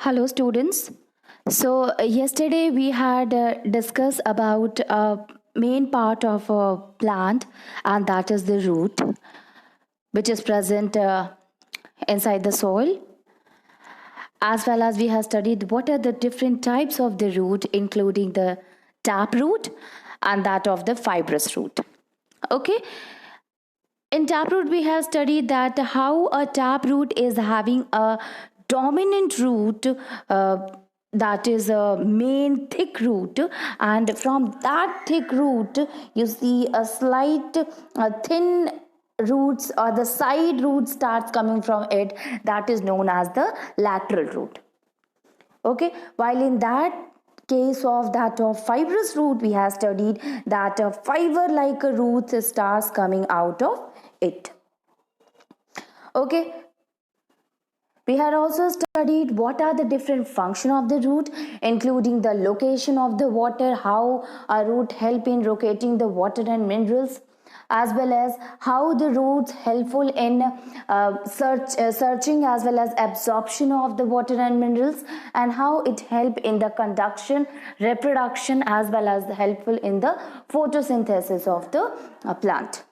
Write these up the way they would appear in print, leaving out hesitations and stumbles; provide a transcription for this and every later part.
Hello, students. Yesterday we had discussed about main part of a plant, and that is the root, which is present inside the soil. As well as we have studied what are the different types of the root, including the tap root and that of the fibrous root. Okay. In taproot, we have studied that how a taproot is having a dominant root, that is a main thick root, and from that thick root you see a slight thin roots, or the side root starts coming from it, that is known as the lateral root. Okay, while in that case of that of fibrous root, we have studied that a fiber like a root starts coming out of it. Okay, we had also studied what are the different function of the root, including the location of the water, how a root help in locating the water and minerals, as well as how the roots helpful in searching as well as absorption of the water and minerals, and how it help in the conduction, reproduction, as well as helpful in the photosynthesis of the plant.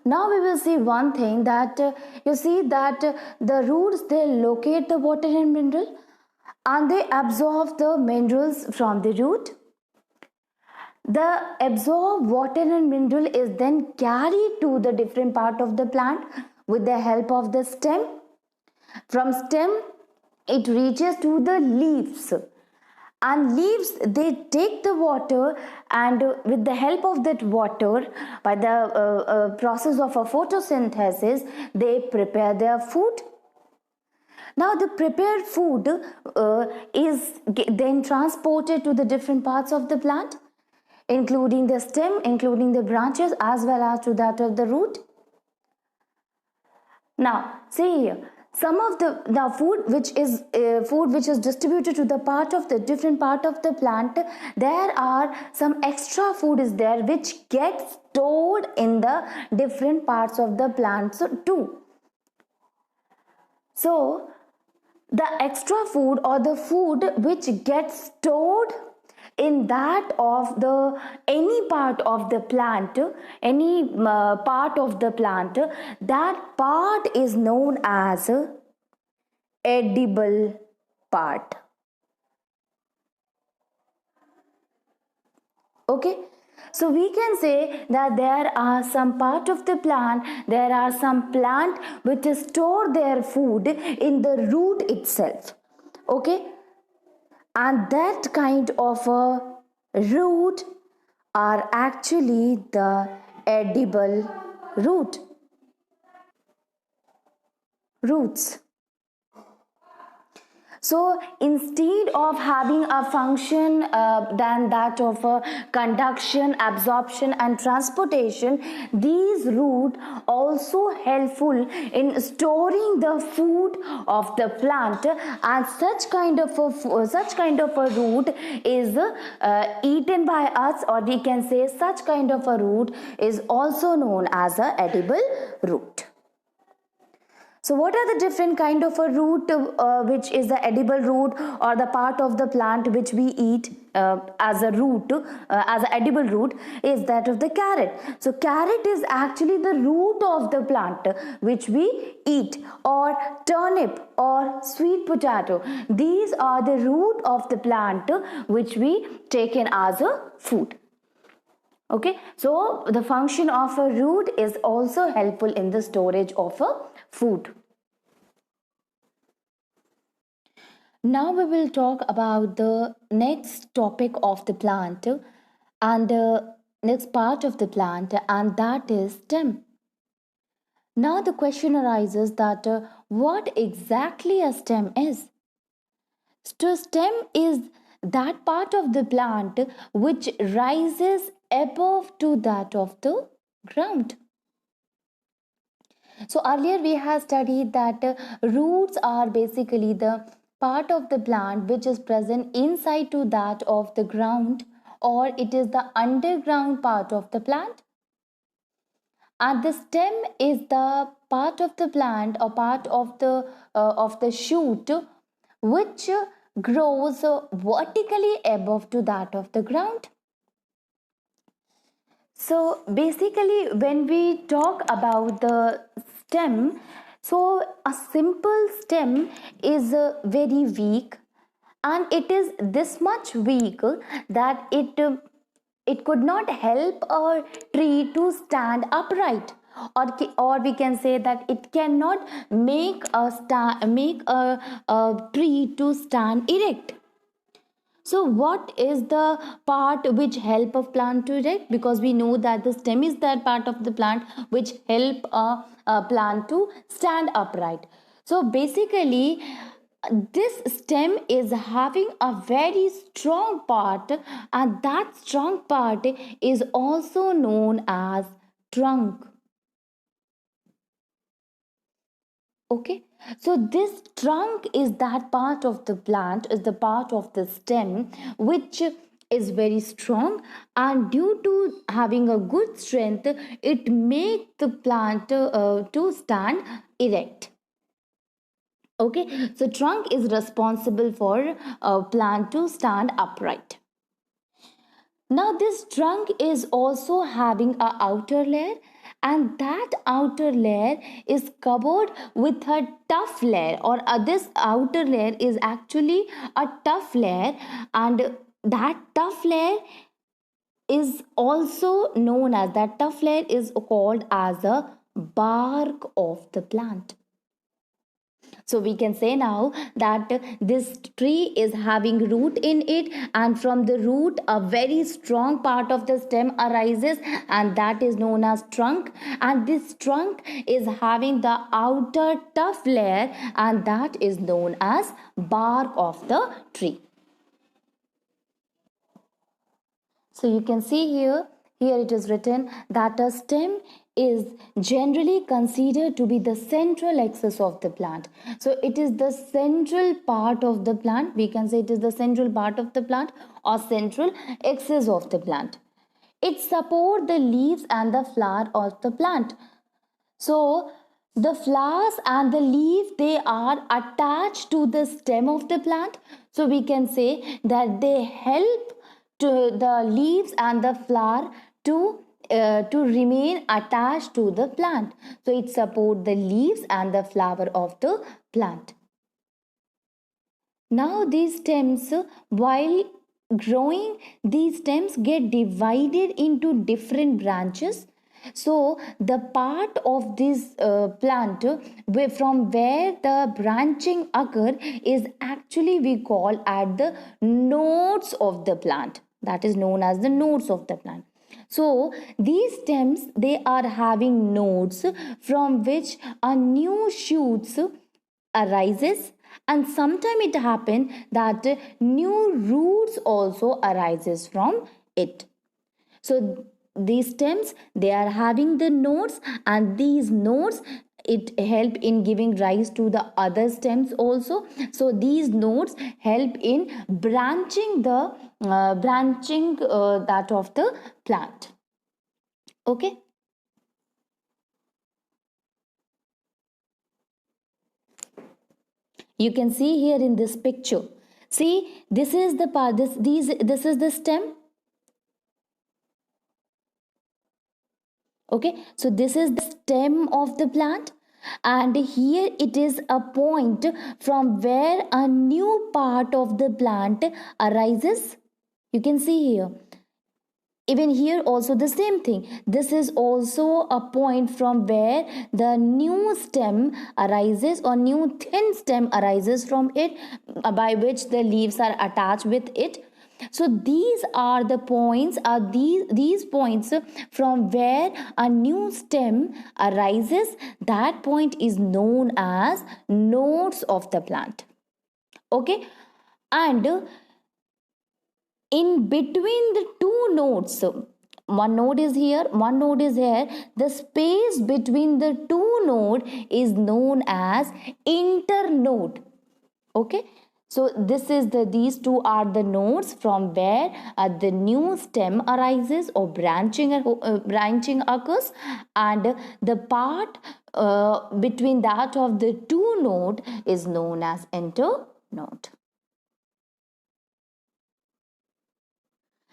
Now we will see one thing, that you see that the roots, they locate the water and mineral, and they absorb the minerals from the root. The absorbed water and mineral is then carried to the different part of the plant with the help of the stem. From stem it reaches to the leaves, and leaves, they take the water, and with the help of that water, by the process of a photosynthesis, they prepare their food. Now the prepared food is then transported to the different parts of the plant, including the stem, including the branches, as well as to that of the root. Now see here, some of the food which is distributed to the part of the different part of the plant, there are some extra food is there which gets stored in the different parts of the plant too. So the extra food, or the food which gets stored in that of the any part of the plant, any part of the plant, that part is known as edible part. Okay, so we can say that there are some part of the plant, there are some plant which store their food in the root itself. Okay, and that kind of a root are actually the edible roots. So instead of having a function than that of conduction, absorption and transportation, these roots also helpful in storing the food of the plant, and such kind of a root is eaten by us, or we can say such kind of a root is also known as a edible root. So what are the different kind of a root which is the edible root, or the part of the plant which we eat as a root, as an edible root, is that of the carrot. So carrot is actually the root of the plant which we eat, or turnip or sweet potato. These are the root of the plant which we take in as a food. Okay, so the function of a root is also helpful in the storage of a food. Now we will talk about the next topic of the plant, and the next part of the plant, and that is stem. Now the question arises that what exactly a stem is? So stem is that part of the plant which rises above to that of the ground. So earlier we have studied that roots are basically the part of the plant which is present inside to that of the ground, or it is the underground part of the plant, and the stem is the part of the plant, or part of the shoot which grows vertically above to that of the ground. So basically, when we talk about the stem, so a simple stem is very weak, and it is this much weak that it could not help a tree to stand upright, or we can say that it cannot make a tree to stand erect. So what is the part which help a plant to erect? Because we know that the stem is that part of the plant which help a plant to stand upright. So basically, this stem is having a very strong part, and that strong part is also known as trunk. Okay, so this trunk is that part of the plant, is the part of the stem which is very strong, and due to having a good strength, it makes the plant to stand erect. Okay, so trunk is responsible for a plant to stand upright. Now this trunk is also having a outer layer, and that outer layer is covered with a tough layer, or this outer layer is actually a tough layer, and that tough layer is also known as, that tough layer is called as a bark of the plant. So we can say now that this tree is having root in it, and from the root a very strong part of the stem arises, and that is known as trunk. And this trunk is having the outer tough layer, and that is known as bark of the tree. So you can see here it is written that a stem is generally considered to be the central axis of the plant. So it is the central part of the plant. We can say it is the central part of the plant, or central axis of the plant. It supports the leaves and the flower of the plant. So the flowers and the leaf, they are attached to the stem of the plant. So we can say that they help to the leaves and the flower to remain attached to the plant. So it supports the leaves and the flower of the plant. Now these stems, while growing, these stems get divided into different branches. So the part of this plant from where the branching occur is actually we call at the nodes of the plant. That is known as the nodes of the plant. So these stems, they are having nodes from which a new shoots arises, and sometime it happen that new roots also arises from it. So these stems, they are having the nodes, and these nodes, it help in giving rise to the other stems also. So these nodes help in branching the branching that of the plant. Okay. You can see here in this picture, see, this is the part, this is the stem. Okay, so this is the stem of the plant, and here it is a point from where a new part of the plant arises. You can see here, even here also the same thing, this is also a point from where the new stem arises, or new thin stem arises from it, by which the leaves are attached with it. So these are the points, are these points from where a new stem arises, that point is known as nodes of the plant. Okay, and in between the two nodes, one node is here, one node is here, the space between the two node is known as internode. Okay, so this is these two are the nodes from where the new stem arises, or branching occurs, and the part between that of the two node is known as internode. node.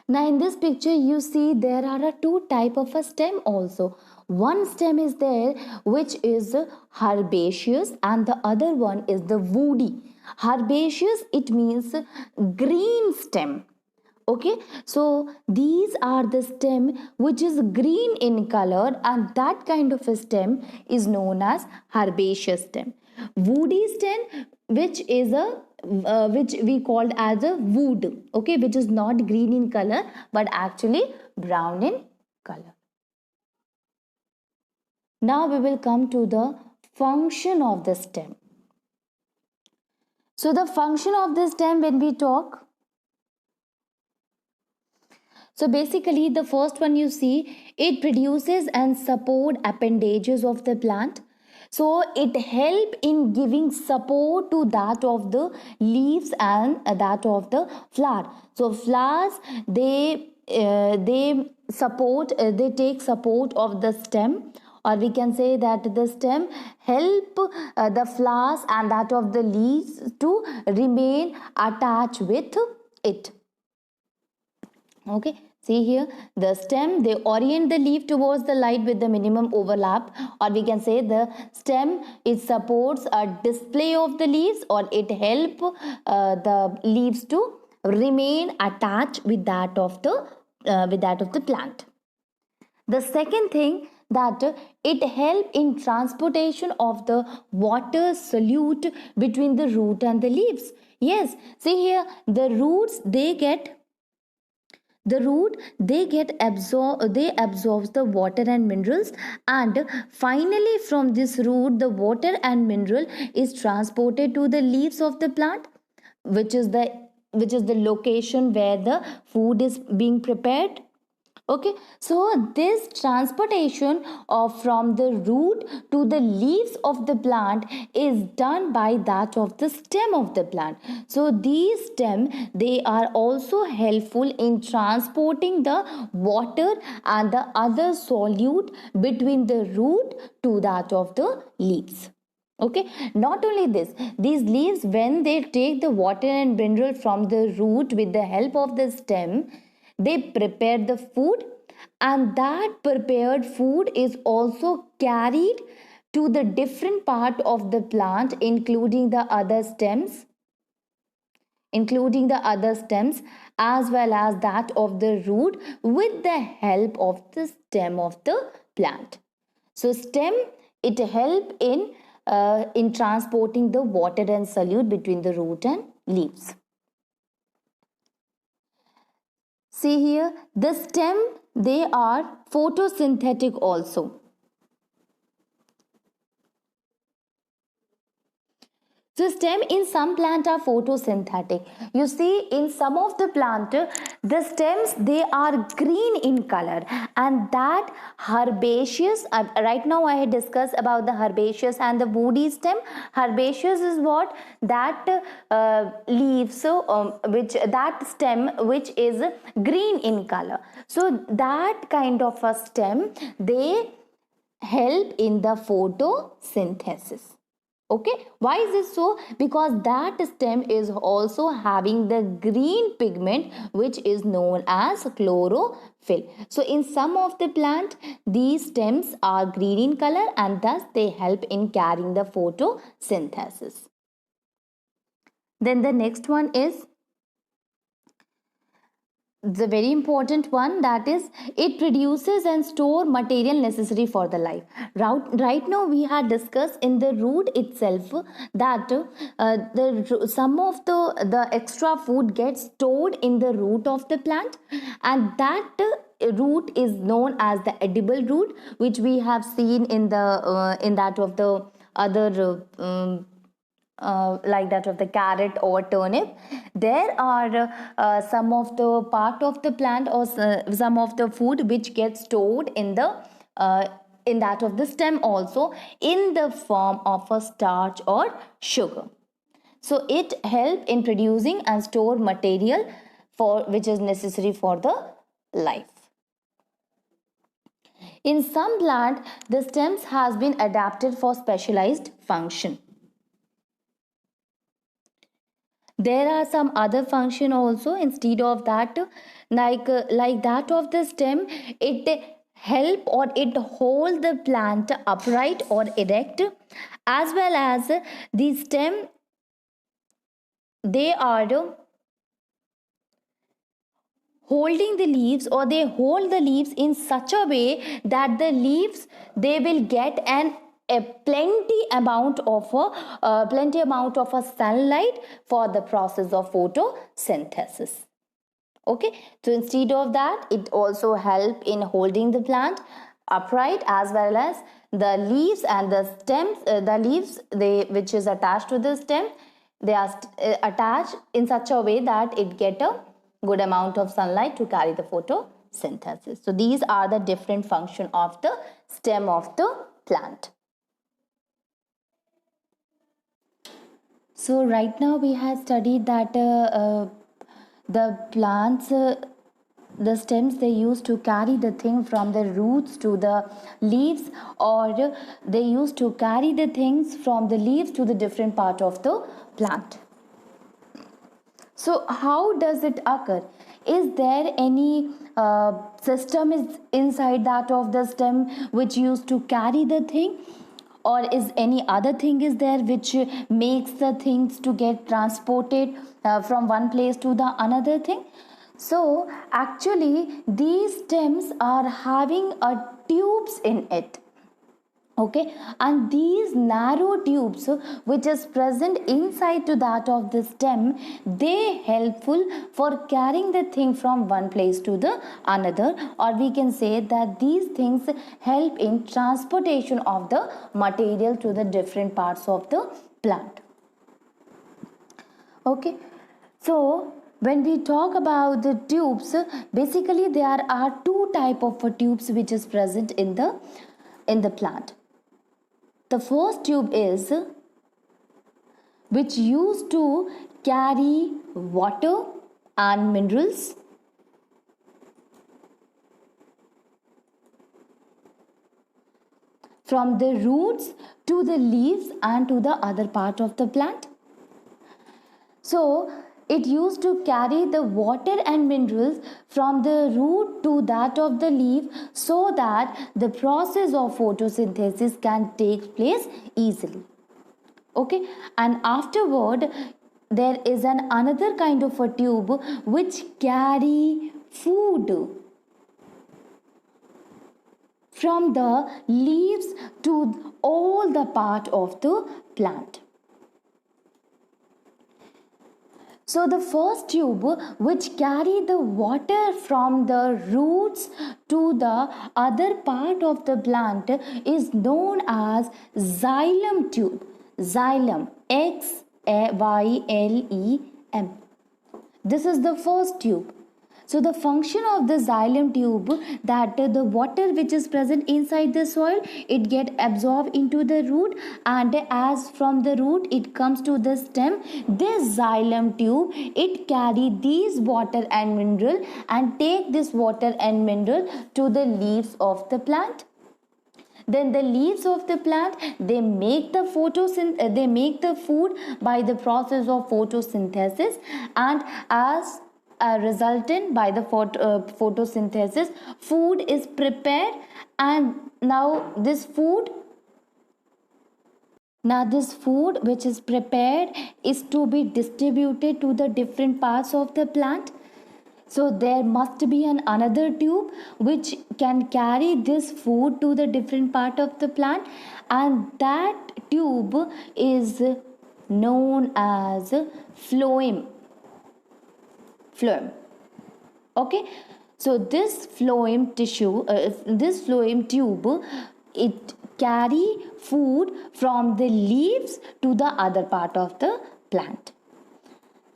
Now in this picture you see there are a two type of a stem also. One stem is there which is herbaceous and the other one is the woody. Herbaceous, it means green stem. Okay, so these are the stem which is green in color, and that kind of a stem is known as herbaceous stem. Woody stem, which is a which we called as a wood, okay, which is not green in color but actually brown in color. Now we will come to the function of the stem. So the function of the stem, when we talk, so basically the first one you see, it produces and support appendages of the plant. So it help in giving support to that of the leaves and that of the flower. So flowers, they support, they take support of the stem, or we can say that the stem help the flowers and that of the leaves to remain attached with it. Okay, see here the stem, they orient the leaf towards the light with the minimum overlap, or we can say the stem, it supports a display of the leaves, or it help the leaves to remain attached with that of the plant. The second thing, that it help in transportation of the water solute between the root and the leaves. Yes, see here the roots, the root, they absorbs the water and minerals, and finally from this root the water and mineral is transported to the leaves of the plant, which is the location where the food is being prepared. Okay, so this transportation of from the root to the leaves of the plant is done by that of the stem of the plant. So these stem, they are also helpful in transporting the water and the other solute between the root to that of the leaves. Okay, not only this, these leaves, when they take the water and mineral from the root with the help of the stem, they prepare the food, and that prepared food is also carried to the different part of the plant, including the other stems as well as that of the root, with the help of the stem of the plant. So stem, it help in transporting the water and solute between the root and leaves. See here, the stem, they are photosynthetic also. So stem in some plant are photosynthetic. You see in some of the plant, the stems, they are green in color, and that herbaceous, right now I had discussed about the herbaceous and the woody stem. Herbaceous is what? That leaves, which that stem which is green in color. So that kind of a stem, they help in the photosynthesis. Okay, why is this so? Because that stem is also having the green pigment which is known as chlorophyll. So in some of the plant, these stems are green in color, and thus they help in carrying the photosynthesis. Then the next one is the very important one, that is it produces and store material necessary for the life. Right now we had discussed in the root itself that the some of the extra food gets stored in the root of the plant, and that root is known as the edible root, which we have seen in that of the other like that of the carrot or turnip. There are some of the part of the plant, or some of the food which gets stored in that of the stem also, in the form of a starch or sugar. So it help in producing and store material for which is necessary for the life. In some plant, the stems has been adapted for specialized function. There are some other function also instead of that, like that of the stem. It help or it hold the plant upright or erect, as well as the stem, they are holding the leaves, or they hold the leaves in such a way that the leaves, they will get a plenty amount of a sunlight for the process of photosynthesis. Okay, so instead of that, it also help in holding the plant upright, as well as the leaves and the stems, the leaves, they which is attached to the stem, they are attached in such a way that it get a good amount of sunlight to carry the photosynthesis. So these are the different function of the stem of the plant. So right now we have studied that the plants, the stems, they used to carry the thing from the roots to the leaves, or they used to carry the things from the leaves to the different part of the plant. So how does it occur? Is there any system is inside that of the stem which used to carry the thing, or is any other thing is there which makes the things to get transported from one place to the another thing? So actually these stems are having a tubes in it. Okay, and these narrow tubes which is present inside to that of the stem, they helpful for carrying the thing from one place to the another, or we can say that these things help in transportation of the material to the different parts of the plant. Okay, so when we talk about the tubes, basically there are two type of tubes which is present in the plant. The first tube is which used to carry water and minerals from the roots to the leaves and to the other part of the plant. So it used to carry the water and minerals from the root to that of the leaf, so that the process of photosynthesis can take place easily. Okay, and afterward there is an another kind of a tube which carry food from the leaves to all the part of the plant. So the first tube which carry the water from the roots to the other part of the plant is known as xylem tube. Xylem, Xylem. This is the first tube. So the function of the xylem tube, that the water which is present inside the soil, it get absorbed into the root, and as from the root it comes to the stem, this xylem tube, it carry these water and mineral and take this water and mineral to the leaves of the plant. Then the leaves of the plant, they make the they make the food by the process of photosynthesis, and as a resultant by the photosynthesis, food is prepared, and this food which is prepared is to be distributed to the different parts of the plant. So there must be another tube which can carry this food to the different part of the plant, and that tube is known as phloem. Okay, so this phloem tube, it carry food from the leaves to the other part of the plant.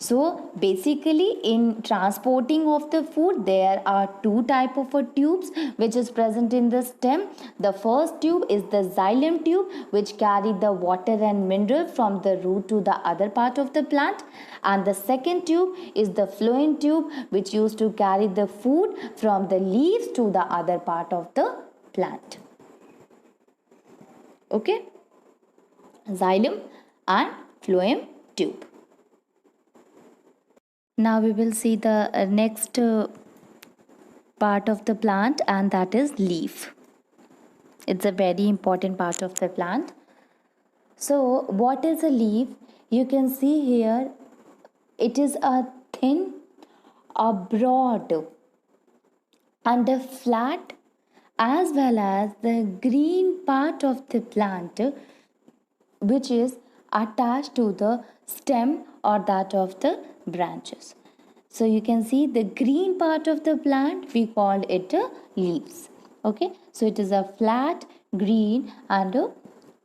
So basically in transporting of the food, there are two type of tubes which is present in the stem. The first tube is the xylem tube, which carry the water and mineral from the root to the other part of the plant, and the second tube is the phloem tube, which used to carry the food from the leaves to the other part of the plant. Okay, xylem and phloem tube. Now we will see the next part of the plant, and that is leaf. It's a very important part of the plant. So what is a leaf? You can see here it is a thin, a broad and a flat, as well as the green part of the plant which is attached to the stem or that of the branches. So you can see the green part of the plant, we call it leaves. Okay, so it is a flat, green and a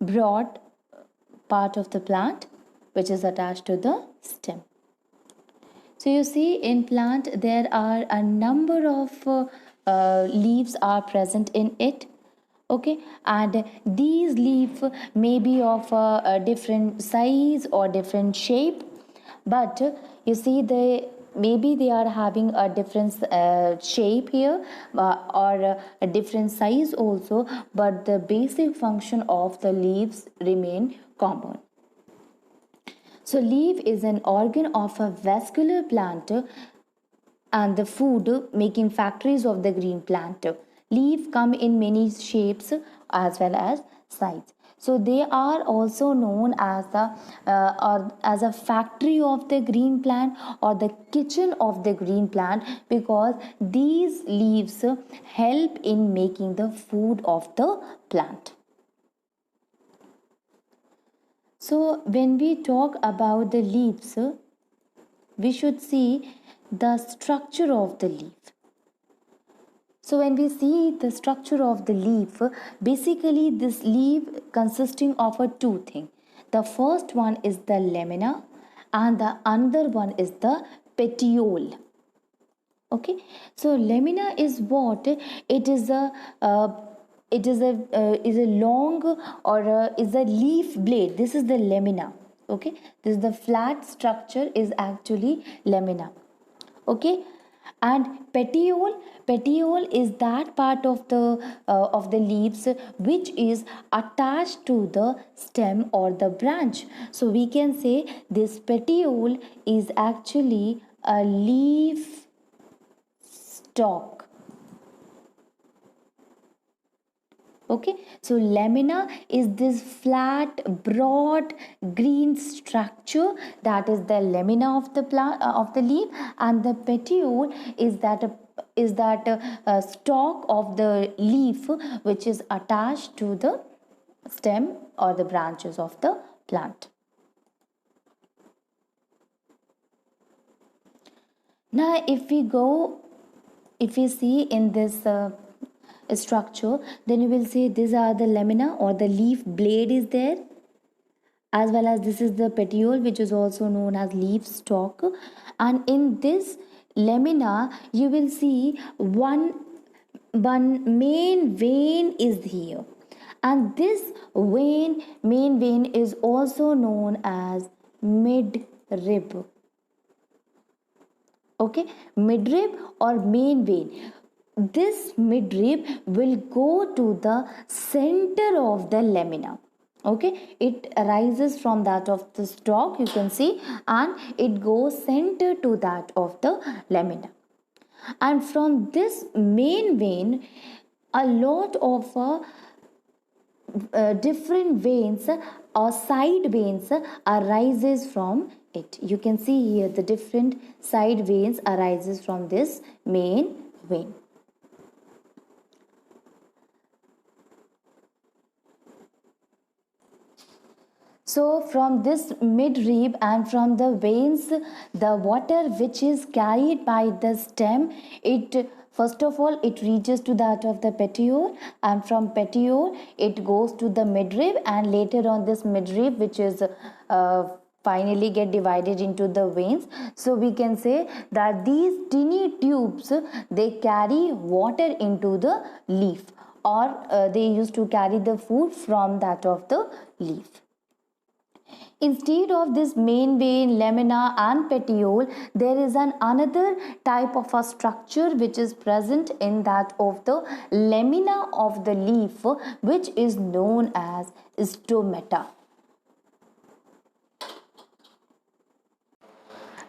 broad part of the plant which is attached to the stem. So you see in plant there are a number of leaves are present in it. Okay, and these leaves may be of a different size or different shape, but you see they maybe they are having a different shape here or a different size also, but the basic function of the leaves remain common. So leaf is an organ of a vascular plant and the food making factories of the green plant. Leaf come in many shapes as well as sizes. So they are also known as the or as a factory of the green plant or the kitchen of the green plant, because these leaves help in making the food of the plant. So when we talk about the leaves, we should see the structure of the leaf. So when we see the structure of the leaf, basically this leaf consisting of a two things. The first one is the lamina and the other one is the petiole. Okay, so lamina is what? It is a long or is a leaf blade. This is the lamina. Okay, this is the flat structure is actually lamina. Okay, and petiole is that part of the leaves which is attached to the stem or the branch. So we can say this petiole is actually a leaf stalk. Okay, so lamina is this flat broad green structure, that is the lamina of the plant of the leaf, and the petiole is that stalk of the leaf which is attached to the stem or the branches of the plant. Now if we see in this structure, then you will see these are the lamina or the leaf blade is there, as well as this is the petiole which is also known as leaf stalk. And in this lamina you will see one main vein is here, and this main vein is also known as midrib. Okay, midrib or main vein. This midrib will go to the center of the lamina. Okay, it arises from that of the stalk, you can see, and it goes center to that of the lamina. And from this main vein, a lot of different veins or side veins arises from it. You can see here the different side veins arises from this main vein. So from this midrib and from the veins, the water which is carried by the stem, it first of all it reaches to that of the petiole, and from petiole it goes to the midrib, and later on this midrib which is finally get divided into the veins. So we can say that these tiny tubes, they carry water into the leaf, or they used to carry the food from that of the leaf. Instead of this main vein, lamina and petiole, there is another type of a structure which is present in that of the lamina of the leaf, which is known as stomata.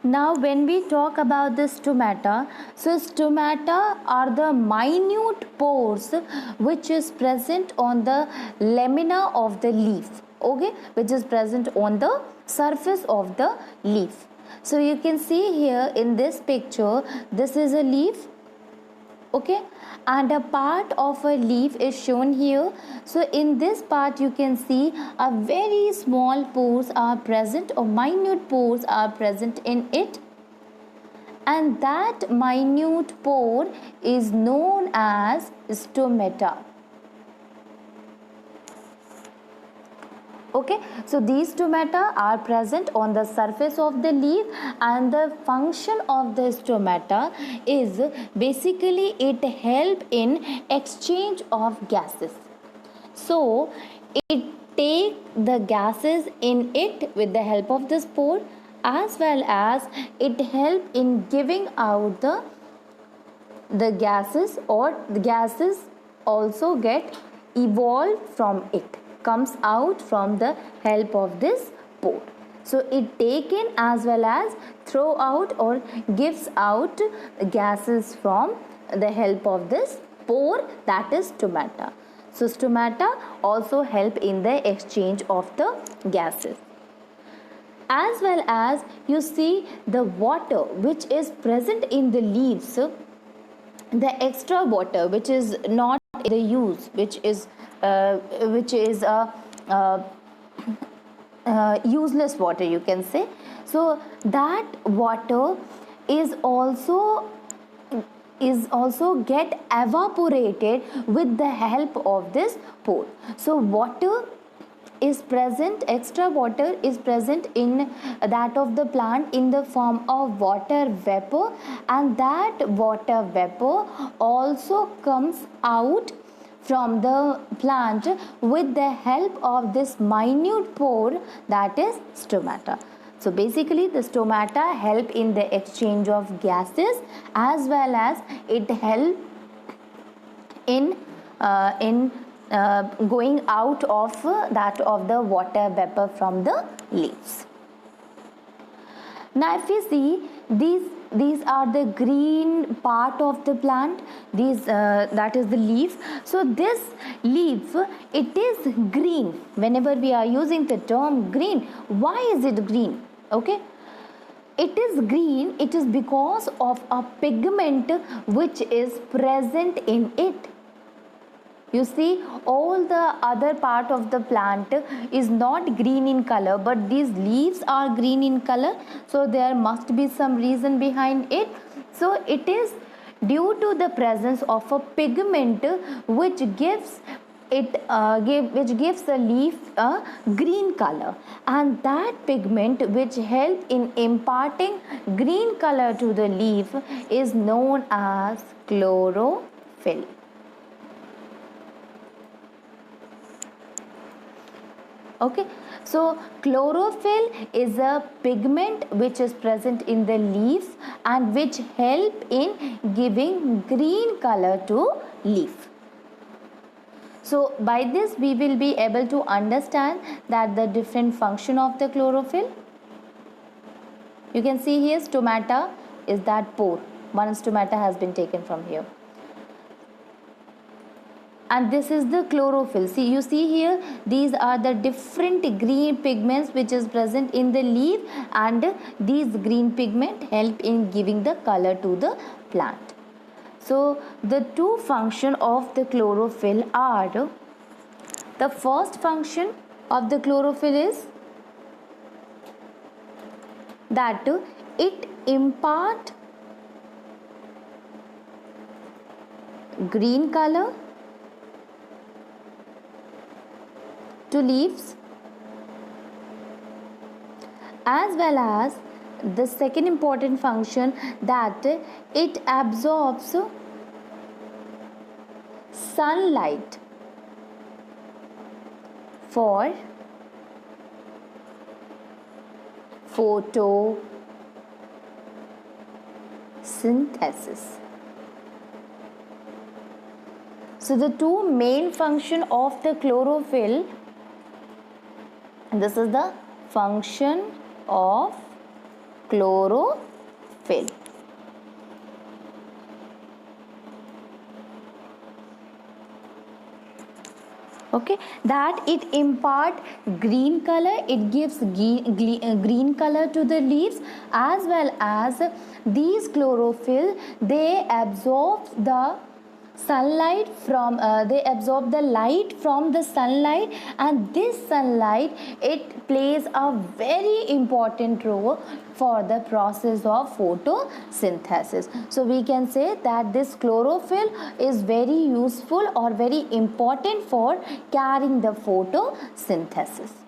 Now when we talk about the stomata, so stomata are the minute pores which is present on the lamina of the leaf, okay, which is present on the surface of the leaf. So you can see here in this picture, this is a leaf, okay, and a part of a leaf is shown here. So in this part you can see a very small pores are present, or minute pores are present in it, and that minute pore is known as stomata. Okay, so these stomata are present on the surface of the leaf, and the function of the stomata is basically it help in exchange of gases. So it take the gases in it with the help of this pore, as well as it help in giving out the gases, or the gases also get evolved from it, comes out from the help of this pore. So it take in as well as throw out or gives out gases from the help of this pore, that is stomata. So stomata also help in the exchange of the gases, as well as you see the water which is present in the leaves, the extra water which is not in the use, which is a uh, useless water, you can say. So that water is also get evaporated with the help of this pore. So water is present, extra water is present in that of the plant in the form of water vapor, and that water vapor also comes out from the plant with the help of this minute pore, that is stomata. So basically the stomata help in the exchange of gases, as well as it help in going out of that of the water vapor from the leaves. Now if we see these are the green part of the plant, that is the leaf. So this leaf, it is green. Whenever we are using the term green, why is it green? Okay, it is green, it is because of a pigment which is present in it. You see, all the other part of the plant is not green in color, but these leaves are green in color. So there must be some reason behind it. So it is due to the presence of a pigment which gives the leaf a green color, and that pigment which help in imparting green color to the leaf is known as chlorophyll. Okay, so chlorophyll is a pigment which is present in the leaves and which help in giving green color to leaf. So by this we will be able to understand that the different function of the chlorophyll. You can see here stomata is that pore. One stomata has been taken from here. And this is the chlorophyll. See, you see here, these are the different green pigments which is present in the leaf, and these green pigment help in giving the color to the plant. So the two function of the chlorophyll are, the first function of the chlorophyll is that it impart green color to leaves, as well as the second important function, that it absorbs sunlight for photosynthesis. So the two main function of the chlorophyll, this is the function of chlorophyll. Okay, that it impart green color, it gives green color to the leaves, as well as these chlorophyll, they absorb the sunlight from they absorb the light from the sunlight, and this sunlight, it plays a very important role for the process of photosynthesis. So we can say that this chlorophyll is very useful or very important for carrying the photosynthesis.